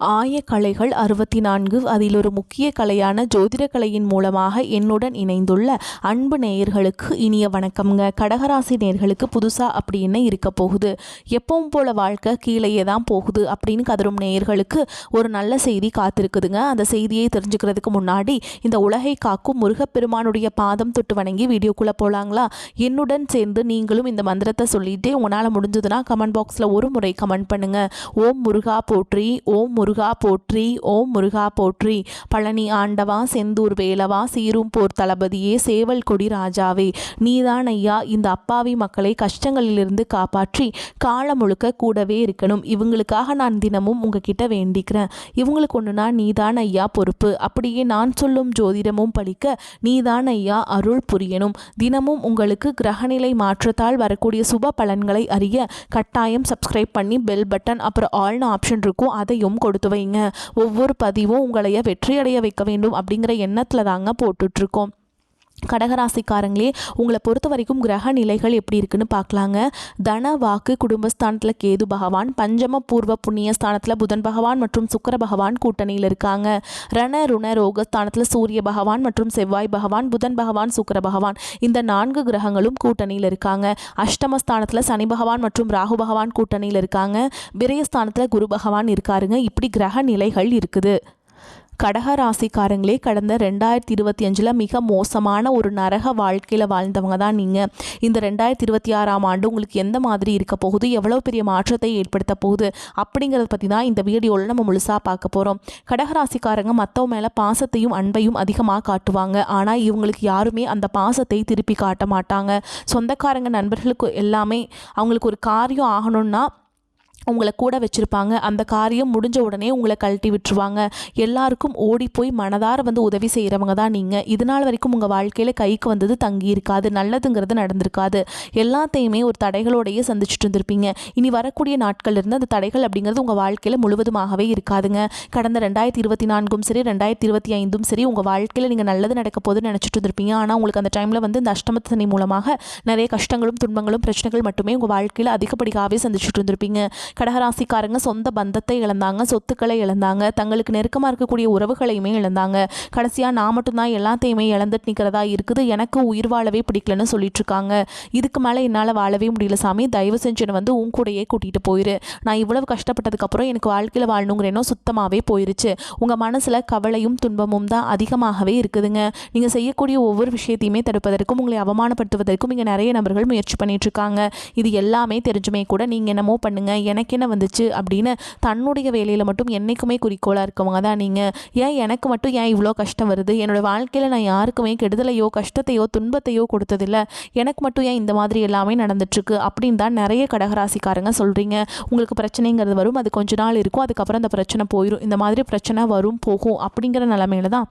ஆயக்கலைகள் 64 அதில் ஒரு முக்கிய கலையான ஜோதிட கலையின் மூலமாக என்னுடன் இணைந்துள்ள அன்பு நேயர்களுக்கு இனிய வணக்கம்ங்க. கடகராசி நேயர்களுக்கு புதுசாக அப்படி என்ன இருக்க போகுது, எப்பவும் போல வாழ்க்கை கீழேயே தான் போகுது அப்படின்னு கதரும் நேயர்களுக்கு ஒரு நல்ல செய்தி காத்திருக்குதுங்க. அந்த செய்தியை தெரிஞ்சுக்கிறதுக்கு முன்னாடி இந்த உலகை காக்கும் முருகப்பெருமானுடைய பாதம் தொட்டு வணங்கி வீடியோக்குள்ளே போகலாங்களா? என்னுடன் சேர்ந்து நீங்களும் இந்த மந்திரத்தை சொல்லிட்டு உங்களால் முடிஞ்சதுன்னா கமெண்ட் பாக்ஸில் ஒரு முறை கமெண்ட் பண்ணுங்கள். ஓம் முருகா போற்றி, ஓம் முருகா போற்றி, ஓம் முருகா போற்றி. பழனி ஆண்டவா, செந்தூர் வேலவா, சீரும் போர் தளபதியே, சேவல் கொடி ராஜாவே, நீதான் ஐயா இந்த அப்பாவி மக்களை கஷ்டங்களிலிருந்து காப்பாற்றி காலம் முழுக்க கூடவே இருக்கணும். இவங்களுக்காக நான் தினமும் உங்ககிட்ட வேண்டிக்கிறேன். இவங்களுக்கு ஒன்றுனா நீதான் ஐயா பொறுப்பு. அப்படியே நான் சொல்லும் ஜோதிடமும் பலிக்க நீதான் ஐயா அருள் புரியணும். தினமும் உங்களுக்கு கிரகநிலை மாற்றத்தால் வரக்கூடிய சுப பலன்களை அறிய கட்டாயம் சப்ஸ்கிரைப் பண்ணி பெல் பட்டன் அப்புறம் ஆல்னு ஆப்ஷன் இருக்கும், அதையும் கொடுத்து வைங்க. ஒவ்வொரு பதிவும் உங்களைய வெற்றியடைய வைக்க வேண்டும் அப்படிங்கிற எண்ணத்தில் தாங்க போட்டுட்ருக்கோம். கடகராசிக்காரங்களே, உங்களை பொறுத்த வரைக்கும் கிரக நிலைகள் எப்படி இருக்குன்னு பார்க்கலாங்க. தன வாக்கு குடும்பஸ்தானத்தில் கேது பகவான், பஞ்சம பூர்வ புண்ணிய ஸ்தானத்தில் புதன் பகவான் மற்றும் சுக்கிர பகவான் கூட்டணியில் இருக்காங்க. ரண ருண ரோகஸ்தானத்தில் சூரிய பகவான் மற்றும் செவ்வாய் பகவான், புதன் பகவான், சுக்கிர பகவான், இந்த 4 கிரகங்களும் கூட்டணியில் இருக்காங்க. அஷ்டமஸ்தானத்தில் சனி பகவான் மற்றும் ராகு பகவான் கூட்டணியில் இருக்காங்க. விரயஸ்தானத்தில் குரு பகவான் இருக்காருங்க. இப்படி கிரக நிலைகள் இருக்குது. கடகராசிக்காரங்களே, கடந்த 2025 மிக மோசமான ஒரு நரக வாழ்க்கையில் வாழ்ந்தவங்க தான் நீங்கள். இந்த 2026ஆம் ஆண்டு உங்களுக்கு எந்த மாதிரி இருக்க போகுது, எவ்வளோ பெரிய மாற்றத்தை ஏற்படுத்த போகுது அப்படிங்கிறத பற்றி தான் இந்த வீடியோவில் நம்ம முழுசாக பார்க்க போகிறோம். கடகராசிக்காரங்க மற்றவங்க மேலே பாசத்தையும் அன்பையும் அதிகமாக காட்டுவாங்க. ஆனால் இவங்களுக்கு யாருமே அந்த பாசத்தை திருப்பி காட்ட மாட்டாங்க. சொந்தக்காரங்க நண்பர்களுக்கு எல்லாமே அவங்களுக்கு ஒரு காரியம் ஆகணும்னா உங்களை கூட வச்சுருப்பாங்க. அந்த காரியம் முடிஞ்ச உடனே உங்களை கழட்டி விட்டுருவாங்க. எல்லாருக்கும் ஓடி போய் மனதார வந்து உதவி செய்கிறவங்க தான் நீங்கள். இதனால் வரைக்கும் உங்கள் வாழ்க்கையில் கைக்கு வந்தது தங்கி இருக்காது, நல்லதுங்கிறது நடந்திருக்காது. எல்லாத்தையுமே ஒரு தடைகளோடையே சந்திச்சுட்டு இருந்திருப்பீங்க. இனி வரக்கூடிய நாட்கள் இருந்து அந்த தடைகள் அப்படிங்கிறது உங்கள் வாழ்க்கையில் முழுவதுமாகவே இருக்காதுங்க. கடந்த 2024ம் சரி 2025ம் சரி உங்கள் வாழ்க்கையில் நீங்கள் நல்லது நடக்க போதுன்னு நினச்சிட்டு இருந்திருப்பீங்க. ஆனால் உங்களுக்கு அந்த டைமில் வந்து இந்த அஷ்டமத்து சனி மூலமாக நிறைய கஷ்டங்களும் துன்பங்களும் பிரச்சனைகள் மட்டுமே உங்கள் வாழ்க்கையில் அதிகப்படியாகவே சந்திச்சுட்டு இருந்திருப்பீங்க. கடகராசிக்காரங்க சொந்த பந்தத்தை இழந்தாங்க, சொத்துக்களை இழந்தாங்க, தங்களுக்கு நெருக்கமாக இருக்கக்கூடிய உறவுகளையுமே இழந்தாங்க. கடைசியாக நான் மட்டும்தான் எல்லாத்தையுமே இழந்துட்டு நிற்கிறதா இருக்குது, எனக்கு உயிர் வாழவே பிடிக்கலன்னு சொல்லிட்டு இருக்காங்க. இதுக்கு மேலே என்னால் வாழவே முடியல சாமி, தயவு செஞ்சு என்னை வந்து உன் கூடையே கூட்டிகிட்டு போயிரு. நான் இவ்வளவு கஷ்டப்பட்டதுக்கப்புறம் எனக்கு வாழ்க்கையில் வாழணுங்கிற எண்ணம் சுத்தமாகவே போயிருச்சு. உங்கள் மனசில் கவலையும் துன்பமும் தான் அதிகமாகவே இருக்குதுங்க. நீங்கள் செய்யக்கூடிய ஒவ்வொரு விஷயத்தையுமே தடுப்பதற்கும் உங்களை அவமானப்படுத்துவதற்கும் இங்கே நிறைய நபர்கள் முயற்சி பண்ணிட்டு இருக்காங்க. இது எல்லாமே தெரிஞ்சுமே கூட நீங்கள் என்னமோ பண்ணுங்க, எனக்கு என்ன வந்துச்சு அப்படின்னு தன்னுடைய வேலையில் மட்டும் என்றைக்குமே குறிக்கோளாக இருக்கவங்க தான் நீங்கள். ஏன் எனக்கு மட்டும் ஏன் இவ்வளோ கஷ்டம் வருது, என்னோடய வாழ்க்கையில் நான் யாருக்குமே கெடுதலையோ கஷ்டத்தையோ துன்பத்தையோ கொடுத்ததில்லை, எனக்கு மட்டும் ஏன் இந்த மாதிரி எல்லாமே நடந்துட்டுருக்கு அப்படின்னு தான் நிறைய கடகராசிக்காரங்க சொல்கிறீங்க. உங்களுக்கு பிரச்சனைங்கிறது வரும், அது கொஞ்ச நாள் இருக்கும், அதுக்கப்புறம் அந்த பிரச்சனை போயிடும். இந்த மாதிரி பிரச்சனை வரும் போகும் அப்படிங்கிற நிலைமையில தான்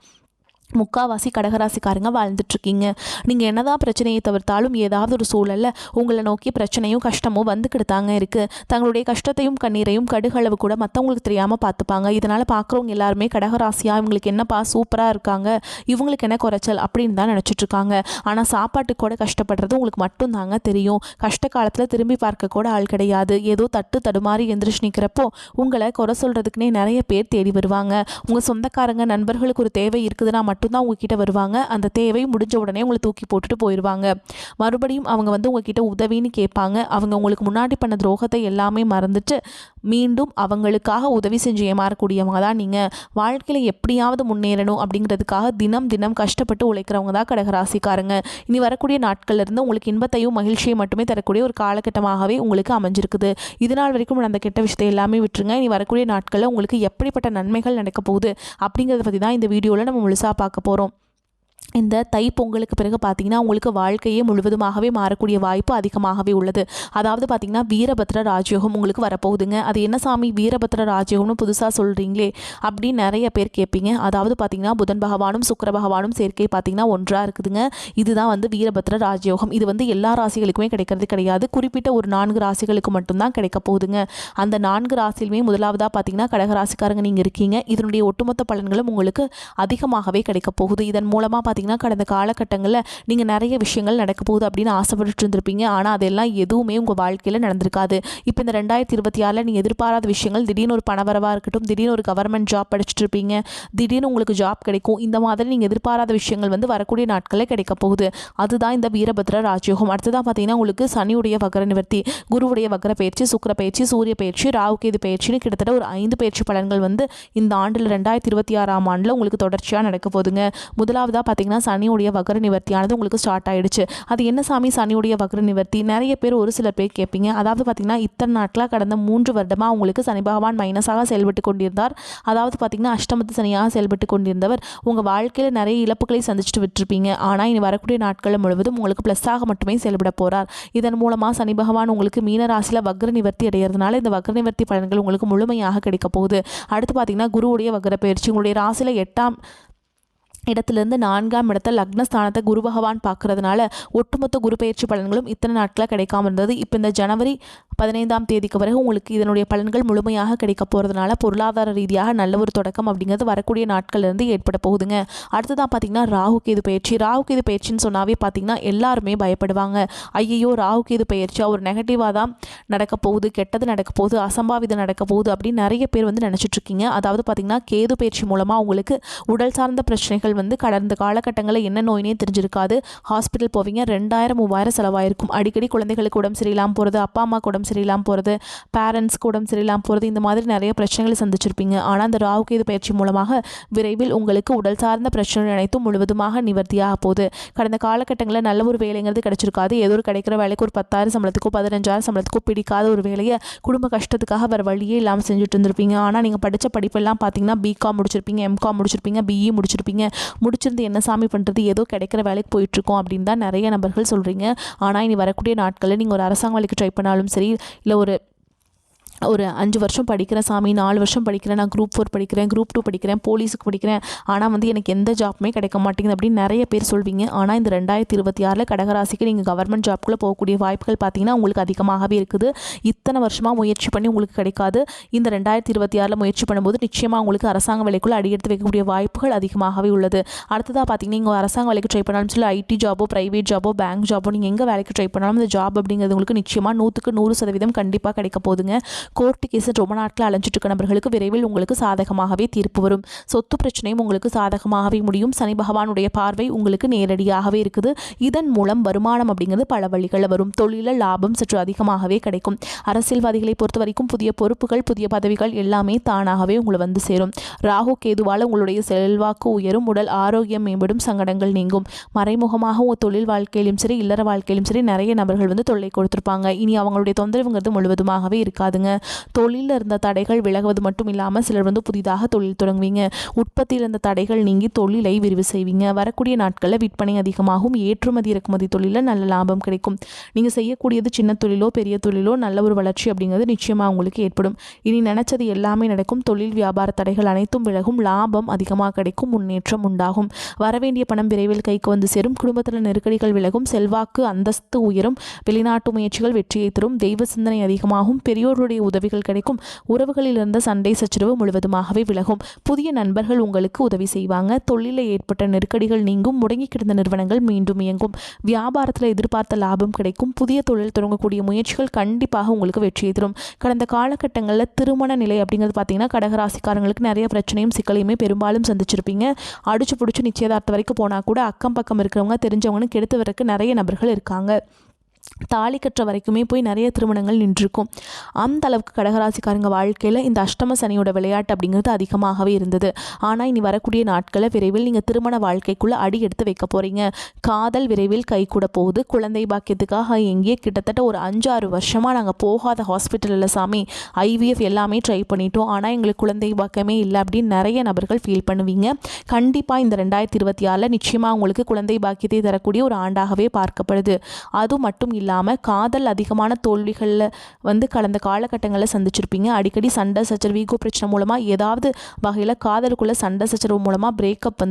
முக்காவாசி கடகராசிக்காரங்க வாழ்ந்துட்டுருக்கீங்க. நீங்கள் என்னதான் பிரச்சனையை தவிர்த்தாலும் ஏதாவது ஒரு சூழலில் உங்களை நோக்கி பிரச்சனையும் கஷ்டமும் வந்துக்கிட்டு தாங்க இருக்குது. தங்களுடைய கஷ்டத்தையும் கண்ணீரையும் கடுகளவு கூட மற்றவங்களுக்கு தெரியாமல் பார்த்துப்பாங்க. இதனால் பார்க்குறவங்க எல்லாருமே கடகராசியாக இவங்களுக்கு என்னப்பா சூப்பராக இருக்காங்க, இவங்களுக்கு என்ன குறைச்சல் அப்படின்னு தான் நினச்சிட்ருக்காங்க. ஆனால் சாப்பாட்டுக்கு கூட கஷ்டப்படுறது உங்களுக்கு மட்டும் தாங்க தெரியும். கஷ்ட காலத்தில் திரும்பி பார்க்க கூட ஆள் கிடையாது. ஏதோ தட்டு தடுமாறி எந்திரிச்சு நிற்கிறப்போ உங்களை குறை சொல்கிறதுக்குனே நிறைய பேர் தேடி வருவாங்க. உங்கள் சொந்தக்காரங்க நண்பர்களுக்கு ஒரு தேவை இருக்குதுன்னா மட்டும்தான் உங்ககிட்ட வருவாங்க. அந்த தேவை முடிஞ்ச உடனே உங்களை தூக்கி போட்டுட்டு போயிடுவாங்க. மறுபடியும் அவங்க வந்து உங்ககிட்ட உதவின்னு கேட்பாங்க. அவங்க உங்களுக்கு முன்னாடி பண்ண துரோகத்தை எல்லாமே மறந்துட்டு மீண்டும் அவங்களுக்காக உதவி செஞ்சு ஏமாறக்கூடியவங்க தான் நீங்கள். வாழ்க்கையில் எப்படியாவது முன்னேறணும் அப்படிங்கிறதுக்காக தினம் தினம் கஷ்டப்பட்டு உழைக்கிறவங்க தான் கடகராசிக்காரங்க. இனி வரக்கூடிய நாட்கள்ல இருந்து உங்களுக்கு இன்பத்தையும் மகிழ்ச்சியை மட்டுமே தரக்கூடிய ஒரு காலகட்டமாகவே உங்களுக்கு அமைஞ்சிருக்குது. இதனால் வரைக்கும் அந்த கெட்ட விஷயத்தை எல்லாமே விட்டுருங்க. இனி வரக்கூடிய நாட்களில் உங்களுக்கு எப்படிப்பட்ட நன்மைகள் நடக்க போகுது அப்படிங்கிறத பற்றி தான் இந்த வீடியோவில் நம்ம முழுசாக பார்க்க போகிறோம். இந்த தை பொங்கலுக்கு பிறகு பார்த்திங்கன்னா உங்களுக்கு வாழ்க்கையே முழுவதுமாகவே மாறக்கூடிய வாய்ப்பு அதிகமாகவே உள்ளது. அதாவது பார்த்திங்கன்னா வீரபத்ர ராஜயோகம் உங்களுக்கு வரப்போகுதுங்க. அது என்ன சாமி வீரபத்ர ராஜயோகம்னு புதுசாக சொல்கிறீங்களே அப்படின்னு நிறைய பேர் கேட்பீங்க. அதாவது பார்த்திங்கன்னா புதன் பகவானும் சுக்கிர பகவானும் சேர்க்கை பார்த்திங்கன்னா ஒன்றாக இருக்குதுங்க. இதுதான் வந்து வீரபத்ர ராஜயோகம். இது வந்து எல்லா ராசிகளுக்குமே கிடைக்கிறது கிடையாது, குறிப்பிட்ட ஒரு 4 ராசிகளுக்கு மட்டும்தான் கிடைக்க போகுதுங்க. அந்த 4 ராசியிலுமே முதலாவதாக பார்த்திங்கன்னா கடகராசிக்காரங்க நீங்கள் இருக்கீங்க. இதனுடைய ஒட்டுமொத்த பலன்களும் உங்களுக்கு அதிகமாகவே கிடைக்க போகுது. இதன் மூலமாக பார்த்திங்கன்னா கடந்த காலகட்டங்களில் நீங்கள் நிறைய விஷயங்கள் நடக்க போகுது அப்படின்னு ஆசைப்பட்டு இருந்திருப்பீங்க. ஆனால் அதெல்லாம் எதுவுமே உங்கள் வாழ்க்கையில் நடந்திருக்காது. இப்போ இந்த 2026 நீங்கள் எதிர்பாராத விஷயங்கள், திடீர்னு ஒரு பணவரவாக இருக்கட்டும், திடீர்னு ஒரு கவர்மெண்ட் ஜாப் படிச்சுட்டு இருப்பீங்க, திடீர்னு உங்களுக்கு ஜாப் கிடைக்கும். இந்த மாதிரி நீங்கள் எதிர்பாராத விஷயங்கள் வந்து வரக்கூடிய நாட்களில் கிடைக்க போகுது. அதுதான் இந்த வீரபத்ர ராஜயோகம். அடுத்ததான் பார்த்தீங்கன்னா உங்களுக்கு சனியுடைய வக்ர நிவர்த்தி, குருவுடைய வக்ர பயிற்சி, சுக்கிர பயிற்சி, சூரிய பயிற்சி, ராகுகேது பயிற்சின்னு கிட்டத்தட்ட ஒரு 5 பயிற்சி பலன்கள் வந்து இந்த ஆண்டில் 2026ஆம் ஆண்டில் உங்களுக்கு தொடர்ச்சியாக நடக்க போகுதுங்க. முதலாவதாக பார்த்தீங்கன்னா சனியுடைய வக்ர நிவர்த்தியானது உங்களுக்கு ஸ்டார்ட் ஆயிடுச்சு. அது என்ன சாமி சனியுடைய வக்ர நிவர்த்தி? நிறைய பேர் ஒரு சில பேர் கேட்பீங்க. அதாவது பார்த்தீங்கன்னா இத்தனை நாட்களாக கடந்த 3 வருடமாக உங்களுக்கு சனி பகவான் மைனஸாக செயல்பட்டு கொண்டிருந்தார். அதாவது பார்த்தீங்கன்னா அஷ்டமத்து சனியாக செயல்பட்டு கொண்டிருந்தவர் உங்கள் வாழ்க்கையில் நிறைய இழப்புகளை சந்திச்சுட்டு விட்டுருப்பீங்க. ஆனால் இனி வரக்கூடிய நாட்கள் முழுவதும் உங்களுக்கு ப்ளஸ்ஸாக மட்டுமே செயல்பட போகிறார். இதன் மூலமாக சனி பகவான் உங்களுக்கு மீன ராசியில் வக்ர நிவர்த்தி அடைகிறதுனால இந்த வக்ர நிவர்த்தி பலன்கள் உங்களுக்கு முழுமையாக கிடைக்க போகுது. அடுத்து பார்த்தீங்கன்னா குருவுடைய வக்ர பயிற்சி உங்களுடைய ராசியில் 8ஆம் இடத்துலேருந்து 4ஆம் இடத்த லக்னஸ்தானத்தை குரு பகவான் பார்க்கறதுனால ஒட்டுமொத்த குரு பயிற்சி பலன்களும் இத்தனை நாட்களாக கிடைக்காம இருந்தது. இப்போ இந்த ஜனவரி 15ஆம் தேதிக்கு பிறகு உங்களுக்கு இதனுடைய பலன்கள் முழுமையாக கிடைக்க போகிறதுனால பொருளாதார ரீதியாக நல்ல ஒரு தொடக்கம் அப்படிங்கிறது வரக்கூடிய நாட்கள்லேருந்து ஏற்பட போகுதுங்க. அடுத்ததான் பார்த்தீங்கன்னா ராகுகேது பயிற்சி. ராகுகேது பயிற்சின்னு சொன்னாவே பார்த்தீங்கன்னா எல்லாருமே பயப்படுவாங்க. ஐயோ ராகுகேது பயிற்சியாக ஒரு நெகட்டிவாக தான் நடக்க போகுது, கெட்டது நடக்க போகுது, அசம்பாவிதம் நடக்க போகுது அப்படின்னு நிறைய பேர் வந்து நினச்சிட்ருக்கீங்க. அதாவது பார்த்தீங்கன்னா கேது பயிற்சி மூலமாக உங்களுக்கு உடல் சார்ந்த பிரச்சனைகள் வந்து கடந்த காலகட்டங்களில் என்ன நோயினே தெரிஞ்சிருக்காது. ஹாஸ்பிட்டல் போவீங்க, 2000-3000 செலவாயிருக்கும். அடிக்கடி குழந்தைகளுக்கு உடம்பு சரியில்லாமல் போகிறது, அப்பா அம்மாவுக்கு உடம்பு சரியில்லாமல் போகிறது, பேரண்ட்ஸ்க்கு உடம்பு சரியில்லாமல் போகிறது, இந்த மாதிரி நிறைய பிரச்சனைகளை சந்திச்சிருப்பீங்க. ஆனால் அந்த ராகுகேது பயிற்சி மூலமாக விரைவில் உங்களுக்கு உடல் சார்ந்த பிரச்சனை அனைத்தும் முழுவதுமாக நிவர்த்தியாக போகுது. கடந்த காலகட்டங்களில் நல்ல ஒரு வேலைங்கிறது கிடைச்சிருக்காது. ஏதோ ஒரு கிடைக்கிற வேலைக்கு ஒரு 10,000 சம்பளத்துக்கோ 15,000 சம்பளத்துக்கோ பிடிக்காத ஒரு வேலையை குடும்ப கஷ்டத்துக்காக வேறு வழியே இல்லாமல் செஞ்சுட்டு இருந்திருப்பீங்க. ஆனால் நீங்கள் படித்த படிப்பெல்லாம் பார்த்தீங்கன்னா பிகாம் முடிச்சிருப்பீங்க, எம்காம் முடிச்சிருப்பீங்க, பிஇ முடிச்சிருப்பீங்க. முடிச்சிருந்து என்ன சாமி பண்ணுறது, ஏதோ கிடைக்கிற வேலைக்கு போயிட்டுருக்கோம் அப்படின்னு தான் நிறைய நபர்கள் சொல்கிறீங்க. ஆனால் இனி வரக்கூடிய நாட்களில் நீங்கள் ஒரு அரசாங்க வேலைக்கு ட்ரை பண்ணாலும் சரி, இல்லை ஒரு 5 வருஷம் படிக்கிறேன் சாமி, 4 வருஷம் படிக்கிறேன், நான் குரூப் 4 படிக்கிறேன், குரூப் 2 படிக்கிறேன், போலீஸுக்கு படிக்கிறேன், ஆனால் வந்து எனக்கு எந்த ஜாப்புமே கிடைக்க மாட்டேங்குது அப்படின்னு நிறைய பேர் சொல்வீங்க. ஆனால் இந்த 2026 கடகராசிக்கு நீங்கள் கவர்மெண்ட் ஜாப்குள்ளே போகக்கூடிய வாய்ப்புகள் பார்த்தீங்கன்னா உங்களுக்கு அதிகமாகவே இருக்குது. இத்தனை வருஷமாக முயற்சி பண்ணி உங்களுக்கு கிடைக்காது. இந்த 2026 முயற்சி பண்ணும்போது நிச்சயமாக உங்களுக்கு அரசாங்க வேலைக்குள்ளே அடியெடுத்து வைக்கக்கூடிய வாய்ப்புகள் அதிகமாகவே உள்ளது. அடுத்ததாக பார்த்தீங்கன்னா நீங்கள் அரசாங்க வேலைக்கு ட்ரை பண்ணாலும் சொல்லி ஐடி ஜாபோ, ப்ரைவேட் ஜாபோ, பேங்க் ஜாபோ, நீங்கள் எங்கே வேலைக்கு ட்ரை பண்ணாலும் இந்த ஜாப் அப்படிங்கிறது உங்களுக்கு நிச்சயமாக 100க்கு 100% கண்டிப்பாக கிடைக்க போகுதுங்க. கோர்ட்டு கேஸ் ரொம்ப நாட்கள் அலைஞ்சிட்டு இருக்க நபர்களுக்கு விரைவில் உங்களுக்கு சாதகமாகவே தீர்ப்பு வரும். சொத்து பிரச்சனையும் உங்களுக்கு சாதகமாகவே முடியும். சனி பகவானுடைய பார்வை உங்களுக்கு நேரடியாகவே இருக்குது. இதன் மூலம் வருமானம் அப்படிங்கிறது பல வழிகளில் வரும். தொழிலில் லாபம் சற்று அதிகமாகவே கிடைக்கும். அரசியல்வாதிகளை பொறுத்த வரைக்கும் புதிய பொறுப்புகள், புதிய பதவிகள் எல்லாமே தானாகவே உங்களை வந்து சேரும். ராகு கேதுவால் உங்களுடைய செல்வாக்கு உயரும், உடல் ஆரோக்கியம் மேம்படும், சங்கடங்கள் நீங்கும். மறைமுகமாக உங்கள் தொழில் வாழ்க்கையிலும் சரி, இல்லற வாழ்க்கையிலும் சரி நிறைய நபர்கள் வந்து தொல்லை கொடுத்துருப்பாங்க. இனி அவங்களுடைய தொந்தரவுங்கிறது முழுவதுமாகவே இருக்காதுங்க. தொழிலில் இருந்த தடைகள் விலகுவது மட்டும் இல்லாமல் சிலர் வந்து புதிதாக தொழில் தொடங்குவீங்க. உற்பத்தியில் இருந்த தடைகள் நீங்கி தொழிலை விரிவு செய்வீங்க. வரக்கூடிய நாட்களில் விற்பனை அதிகமாகும். ஏற்றுமதி இறக்குமதி தொழிலில் நல்ல லாபம் கிடைக்கும். நீங்கள் செய்யக்கூடியது சின்ன தொழிலோ பெரிய தொழிலோ நல்ல ஒரு வளர்ச்சி அப்படிங்கிறது நிச்சயமாக உங்களுக்கு ஏற்படும். இனி நினைச்சது எல்லாமே நடக்கும். தொழில் வியாபார தடைகள் அனைத்தும் விலகும். லாபம் அதிகமாக கிடைக்கும். முன்னேற்றம் உண்டாகும். வரவேண்டிய பணம் விரைவில் கைக்கு வந்து சேரும். குடும்பத்தில் நெருக்கடிகள் விலகும். செல்வாக்கு அந்தஸ்து உயரும். வெளிநாட்டு முயற்சிகள் வெற்றியை தரும். தெய்வ சிந்தனை அதிகமாகும். பெரியோருடைய உதவிகள் கிடைக்கும். உறவுகளில் இருந்த சண்டை சச்சரவு முழுவதுமாகவே விலகும். புதிய நண்பர்கள் உங்களுக்கு உதவி செய்வாங்க. தொழிலில் ஏற்பட்ட நெருக்கடிகள் நீங்கும். முடங்கி கிடந்த நிறுவனங்கள் மீண்டும் இயங்கும். வியாபாரத்தில் எதிர்பார்த்த லாபம் கிடைக்கும். புதிய தொழில் தொடங்கக்கூடிய முயற்சிகள் கண்டிப்பாக உங்களுக்கு வெற்றியை தரும். கடந்த காலகட்டங்களில் திருமண நிலை அப்படிங்கிறது பார்த்தீங்கன்னா கடகராசிக்காரங்களுக்கு நிறைய பிரச்சனையும் சிக்கலையுமே பெரும்பாலும் சந்திச்சிருப்பீங்க. அடிச்சு பிடிச்சி நிச்சயதார்த்தம் வரைக்கும் போனால் கூட அக்கம் பக்கம் இருக்கிறவங்க தெரிஞ்சவங்கன்னு கெடுத்து வரக்கு நிறைய நபர்கள் இருக்காங்க. தாலி கற்ற வரைக்குமே போய் நிறைய திருமணங்கள் நின்றுருக்கும். அந்த அளவுக்கு கடகராசிக்காரங்க வாழ்க்கையில் இந்த அஷ்டம சனியோட விளையாட்டு அப்படிங்கிறது அதிகமாகவே இருந்தது. ஆனால் இனி வரக்கூடிய நாட்களில் விரைவில் நீங்கள் திருமண வாழ்க்கைக்குள்ளே அடி எடுத்து வைக்க போகிறீங்க. காதல் விரைவில் கை கூட போகுது. குழந்தை பாக்கியத்துக்காக எங்கேயே கிட்டத்தட்ட ஒரு 5-6 வருஷமாக நாங்கள் போகாத ஹாஸ்பிட்டலில் சாமி IVF எல்லாமே ட்ரை பண்ணிட்டோம், ஆனால் எங்களுக்கு குழந்தை பாக்கியமே இல்லை அப்படின்னு நிறைய நபர்கள் ஃபீல் பண்ணுவீங்க. கண்டிப்பாக இந்த 2026 நிச்சயமாக உங்களுக்கு குழந்தை பாக்கியத்தை தரக்கூடிய ஒரு ஆண்டாகவே பார்க்கப்படுது. அது மட்டும் மட்டும் இல்லாமல் காதல் அதிகமான தோல்விகளில் கடந்த காலகட்டங்களில் சந்திச்சிருப்பீங்க. அடிக்கடி சண்டை சச்சரவு ஈகோ பிரச்சனை மூலமாக ஏதாவது வகையில் காதலுக்குள்ள சண்டை சச்சரவு மூலமாக பிரேக்கப்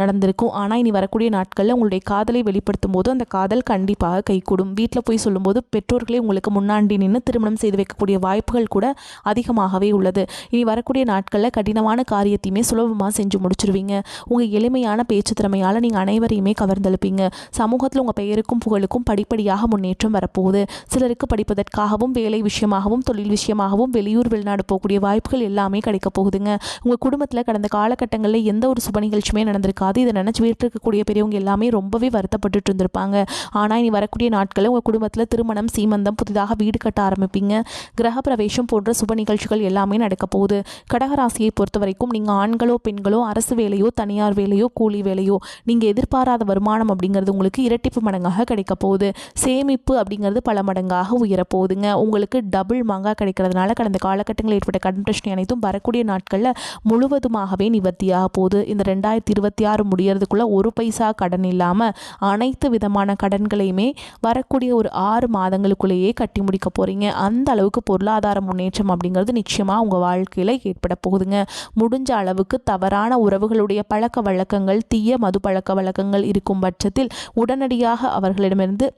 நடந்திருக்கும். ஆனால் இனி வரக்கூடிய நாட்களில் உங்களுடைய காதலை வெளிப்படுத்தும் போது அந்த காதல் கண்டிப்பாக கைகூடும். வீட்டில் போய் சொல்லும்போது பெற்றோர்களே உங்களுக்கு முன்னாடி நின்று திருமணம் செய்து வைக்கக்கூடிய வாய்ப்புகள் கூட அதிகமாகவே உள்ளது. இனி வரக்கூடிய நாட்களில் கடினமான காரியத்தையுமே சுலபமாக செஞ்சு முடிச்சிருவீங்க. உங்கள் எளிமையான பேச்சு திறமையால் நீங்கள் அனைவரையுமே கவர்ந்தெழுப்பீங்க. சமூகத்தில் உங்கள் பெயருக்கும் புகழுக்கும் படிப்படியாக முன்னேற்றம் வரப்போகுது. சிலருக்கு படிப்பதற்காகவும் வேலை விஷயமாகவும் தொழில் விஷயமாகவும் வெளியூர் வெளிநாடு போகக்கூடிய வாய்ப்புகள் எல்லாமே கிடைக்க போகுதுங்க. உங்கள் குடும்பத்தில் கடந்த காலகட்டங்களில் எந்த ஒரு சுப நிகழ்ச்சியுமே நடந்திருக்காது. இதை நினச்சி வீட்டில் இருக்கக்கூடிய பெரியவங்க எல்லாமே ரொம்பவே வருத்தப்பட்டு இருந்திருப்பாங்க. ஆனால் இனி வரக்கூடிய நாட்களில் உங்கள் குடும்பத்தில் திருமணம், சீமந்தம், புதிதாக வீடு கட்ட ஆரம்பிப்பீங்க. கிரக பிரவேசம் போன்ற சுப நிகழ்ச்சிகள் எல்லாமே நடக்க போகுது. கடகராசியை பொறுத்த வரைக்கும் நீங்கள் ஆண்களோ பெண்களோ அரசு வேலையோ தனியார் வேலையோ கூலி வேலையோ நீங்கள் எதிர்பாராத வருமானம் அப்படிங்கிறது உங்களுக்கு இரட்டிப்பு மடங்காக கிடைக்க போகுது. சேமிப்பு அப்படிங்கிறது பல மடங்காக உயரப்போகுதுங்க. உங்களுக்கு டபுள் மங்காக கிடைக்கிறதுனால கடந்த காலகட்டங்களில் ஏற்பட்ட கடன் பிரச்சனை அனைத்தும் வரக்கூடிய நாட்களில் முழுவதுமாகவே நிவர்த்தியாக போகுது. இந்த 2026 முடியறதுக்குள்ள ஒரு பைசா கடன் இல்லாமல் அனைத்து விதமான கடன்களையுமே வரக்கூடிய ஒரு 6 மாதங்களுக்குள்ளேயே கட்டி முடிக்க போகிறீங்க. அந்த அளவுக்கு பொருளாதார முன்னேற்றம் அப்படிங்கிறது நிச்சயமாக உங்கள் வாழ்க்கையில் ஏற்பட போகுதுங்க. முடிஞ்ச அளவுக்கு தவறான உறவுகளுடைய பழக்க வழக்கங்கள், தீய மது பழக்க வழக்கங்கள் இருக்கும் பட்சத்தில் உடனடியாக அவர்களிடமிருந்து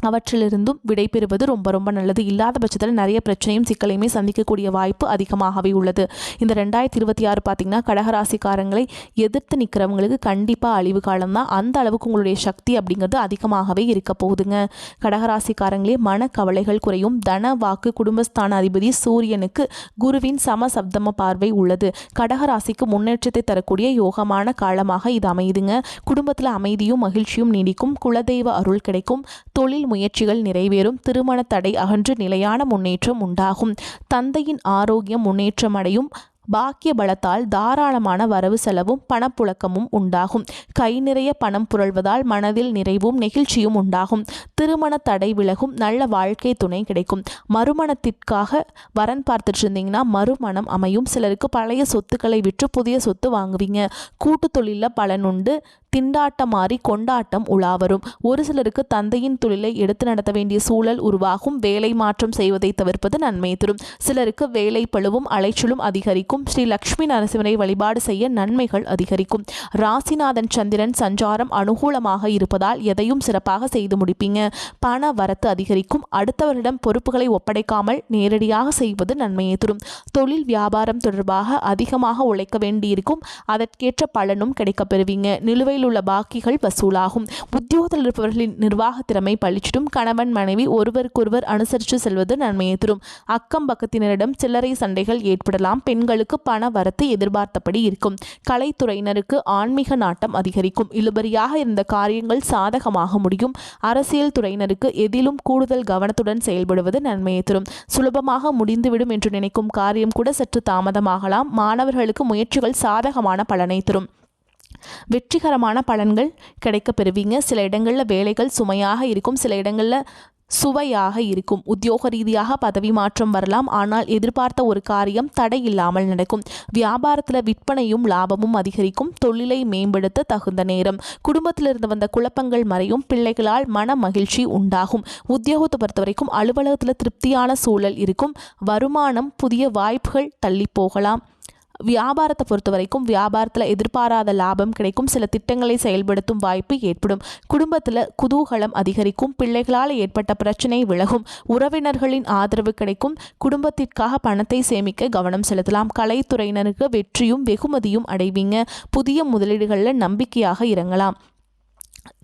அவற்றிலிருந்தும் விடை பெறுவது ரொம்ப ரொம்ப நல்லது. இல்லாத பட்சத்தில் நிறைய பிரச்சனையும் சிக்கலையுமே சந்திக்கக்கூடிய வாய்ப்பு அதிகமாகவே உள்ளது. இந்த 2026 பார்த்திங்கன்னா கடகராசிக்காரங்களை எதிர்த்து நிற்கிறவங்களுக்கு கண்டிப்பாக அழிவு காலம்தான். அந்த அளவுக்கு உங்களுடைய சக்தி அப்படிங்கிறது அதிகமாகவே இருக்க போகுதுங்க. கடகராசிக்காரங்களே மனக்கவலைகள் குறையும். தன வாக்கு குடும்பஸ்தான அதிபதி சூரியனுக்கு குருவின் சமசப்தம பார்வை உள்ளது. கடகராசிக்கு முன்னேற்றத்தை தரக்கூடிய யோகமான காலமாக இது அமையுதுங்க. குடும்பத்தில் அமைதியும் மகிழ்ச்சியும் நீடிக்கும். குலதெய்வ அருள் கிடைக்கும். தொழில் முயற்சிகள் நிறைவேறும். திருமண தடை அகன்று நிலையான முன்னேற்றம் உண்டாகும். தந்தையின் ஆரோக்கியம் முன்னேற்றம் அடையும். பாக்கிய பலத்தால் தாராளமான வரவு செலவும் பணப்புழக்கமும் உண்டாகும். கை நிறைய பணம் புரள்வதால் மனதில் நிறைவும் நெகிழ்ச்சியும் உண்டாகும். திருமண தடை விலகும். நல்ல வாழ்க்கை துணை கிடைக்கும். மறுமணத்திற்காக வரன் பார்த்துட்டு இருந்தீங்கன்னா மறுமணம் அமையும். சிலருக்கு பழைய சொத்துக்களை விற்று புதிய சொத்து வாங்குவீங்க. கூட்டு தொழிலில் பலனுண்டு. திண்டாட்டம் மாறி கொண்டாட்டம் உலாவரும். ஒரு சிலருக்கு தந்தையின் தொழிலை எடுத்து நடத்த வேண்டிய சூழல் உருவாகும். வேலை மாற்றம் செய்வதை தவிர்ப்பது நன்மை தரும். சிலருக்கு வேலை பளுவும் அலைச்சலும் அதிகரிக்கும். ஸ்ரீ லக்ஷ்மி நரசிம்மரை வழிபாடு செய்ய நன்மைகள் அதிகரிக்கும். ராசிநாதன் சந்திரன் சஞ்சாரம் அனுகூலமாக இருப்பதால் எதையும் சிறப்பாக செய்து முடிப்பீங்க. பண வரத்து அதிகரிக்கும். அடுத்தவரிடம் பொறுப்புகளை ஒப்படைக்காமல் நேரடியாக செய்வது நன்மையை தரும். தொழில் வியாபாரம் தொடர்பாக அதிகமாக உழைக்க வேண்டியிருக்கும். அதற்கேற்ற பலனும் கிடைக்கப் பெறுவீங்க. நிலுவையில் உள்ள பாக்கிகள் வசூலாகும். உத்தியோகத்தில் இருப்பவர்களின் நிர்வாக திறமை பளிச்சிடும். கணவன் மனைவி ஒருவருக்கொருவர் அனுசரித்து செல்வது நன்மையை தரும். அக்கம் பக்கத்தினரிடம் சில்லறை சண்டைகள் ஏற்படலாம். பெண்களுக்கு பண வரத்து எதிர்பார்த்தபடி இருக்கும். கலைத்துறையினருக்கு ஆன்மீக நாட்டம் அதிகரிக்கும். இழுபறியாக இருந்த காரியங்கள் சாதகமாக முடியும். அரசியல் துறையினருக்கு எதிலும் கூடுதல் கவனத்துடன் செயல்படுவது நன்மையை தரும். சுலபமாக முடிந்துவிடும் என்று நினைக்கும் காரியம் கூட சற்று தாமதமாகலாம். மாணவர்களுக்கு முயற்சிகள் சாதகமான பலனை தரும். வெற்றிகரமான பலன்கள் கிடைக்க பெறுவீங்க. சில இடங்களில் வேலைகள் சுமையாக இருக்கும். சில இடங்களில் சுவையாக இருக்கும். உத்தியோக ரீதியாக பதவி மாற்றம் வரலாம். ஆனால் எதிர்பார்த்த ஒரு காரியம் தடை இல்லாமல் நடக்கும். வியாபாரத்தில் விற்பனையும் லாபமும் அதிகரிக்கும். தொழிலை மேம்படுத்த தகுந்த நேரம். குடும்பத்திலிருந்து வந்த குழப்பங்கள் மறையும். பிள்ளைகளால் மன மகிழ்ச்சி உண்டாகும். உத்தியோகத்தை பொறுத்த வரைக்கும் அலுவலகத்தில் திருப்தியான சூழல் இருக்கும். வருமானம், புதிய வாய்ப்புகள் தள்ளி போகலாம். வியாபாரத்தை பொறுத்த வரைக்கும் வியாபாரத்தில் எதிர்பாராத லாபம் கிடைக்கும். சில திட்டங்களை செயல்படுத்தும் வாய்ப்பு ஏற்படும். குடும்பத்தில் குதூகலம் அதிகரிக்கும். பிள்ளைகளால் ஏற்பட்ட பிரச்சனை விலகும். உறவினர்களின் ஆதரவு கிடைக்கும். குடும்பத்திற்காக பணத்தை சேமிக்க கவனம் செலுத்தலாம். கலைத்துறையினருக்கு வெற்றியும் வெகுமதியும் அடைவீங்க. புதிய முதலீடுகளில் நம்பிக்கையாக இறங்கலாம்.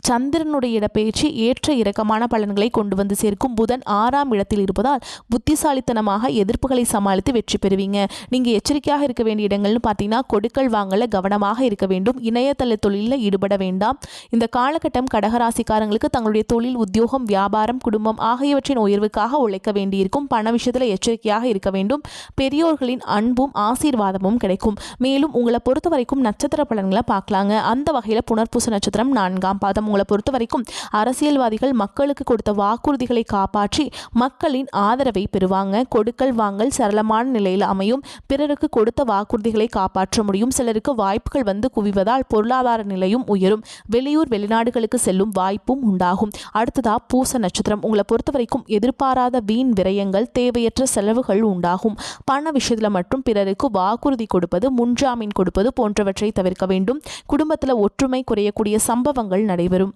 சந்திரனுடைய இடப்பெயர்ச்சி ஏற்ற இறக்கமான பலன்களை கொண்டு வந்து சேர்க்கும். புதன் 6ஆம் இடத்தில் இருப்பதால் புத்திசாலித்தனமாக எதிர்ப்புகளை சமாளித்து வெற்றி பெறுவீங்க. நீங்கள் எச்சரிக்கையாக இருக்க வேண்டிய இடங்கள்னு பார்த்தீங்கன்னா கொடுக்கல் வாங்கல கவனமாக இருக்க வேண்டும். இணையதள தொழிலில் ஈடுபட வேண்டாம். இந்த காலகட்டம் கடகராசிக்காரங்களுக்கு தங்களுடைய தொழில், உத்தியோகம், வியாபாரம், குடும்பம் ஆகியவற்றின் உயர்வுக்காக உழைக்க வேண்டியிருக்கும். பண விஷயத்தில் எச்சரிக்கையாக இருக்க வேண்டும். பெரியோர்களின் அன்பும் ஆசீர்வாதமும் கிடைக்கும். மேலும் உங்களை பொறுத்த வரைக்கும் நட்சத்திர பலன்களை பார்க்கலாங்க. அந்த வகையில் புனர்பூச நட்சத்திரம் 4ஆம் பாதம். உங்களை பொறுத்த வரைக்கும் அரசியல்வாதிகள் மக்களுக்கு கொடுத்த வாக்குறுதிகளை காப்பாற்றி மக்களின் ஆதரவை பெறுவாங்க. கொடுக்கல் வாங்கல் சரளமான நிலையில் அமையும். பிறருக்கு கொடுத்த வாக்குறுதிகளை காப்பாற்ற முடியும். சிலருக்கு வாய்ப்புகள் வந்து குவிவதால் பொருளாதார நிலையும் உயரும். வெளியூர் வெளிநாடுகளுக்கு செல்லும் வாய்ப்பும் உண்டாகும். அடுத்ததா பூச நட்சத்திரம். உங்களை பொறுத்த வரைக்கும் எதிர்பாராத வீண் விரயங்கள், தேவையற்ற செலவுகள் உண்டாகும். பண விஷயத்தில் மற்றும் பிறருக்கு வாக்குறுதி கொடுப்பது, முன்ஜாமீன் கொடுப்பது போன்றவற்றை தவிர்க்க வேண்டும். குடும்பத்தில் ஒற்றுமை குறையக்கூடிய சம்பவங்கள் நடைபெறும்.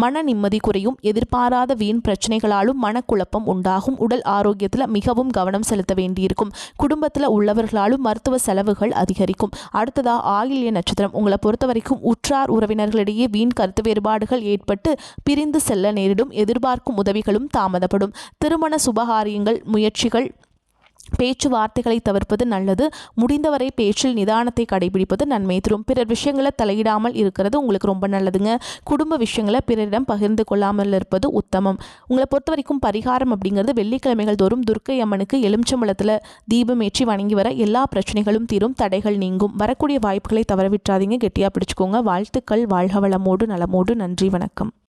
மன நிம்மதி குறையும். எதிர்பாராத வீண் பிரச்சனைகளாலும் மனக்குழப்பம் உண்டாகும். உடல் ஆரோக்கியத்தில் மிகவும் கவனம் செலுத்த வேண்டியிருக்கும். குடும்பத்தில் உள்ளவர்களாலும் மருத்துவ செலவுகள் அதிகரிக்கும். அடுத்ததா ஆயில்ய நட்சத்திரம். உங்களை பொறுத்த வரைக்கும் உற்றார் உறவினர்களிடையே வீண் கருத்து வேறுபாடுகள் ஏற்பட்டு பிரிந்து செல்ல நேரிடும். எதிர்பார்க்கும் உதவிகளும் தாமதப்படும். திருமண சுபகாரியங்கள் முயற்சிகள் பேச்சுவார்த்தைகளை தவிர்ப்பது நல்லது. முடிந்தவரை பேச்சில் நிதானத்தை கடைபிடிப்பது நன்மை தரும். பிறர் விஷயங்களை தலையிடாமல் இருக்கிறது உங்களுக்கு ரொம்ப நல்லதுங்க. குடும்ப விஷயங்களை பிறரிடம் பகிர்ந்து கொள்ளாமல் இருப்பது உத்தமம். உங்களை பொறுத்த வரைக்கும் பரிகாரம் அப்படிங்கிறது வெள்ளிக்கிழமைகள் தோறும் துர்க்கை அம்மனுக்கு எலுமிச்சம்பழத்தில் தீபம் ஏற்றி வணங்கி வர எல்லா பிரச்சனைகளும் தீரும், தடைகள் நீங்கும். வரக்கூடிய வாய்ப்புகளை தவறவிட்டாதீங்க, கெட்டியாக பிடிச்சுக்கோங்க. வாழ்த்துக்கள். வாழ்க வளமோடு நலமோடு. நன்றி, வணக்கம்.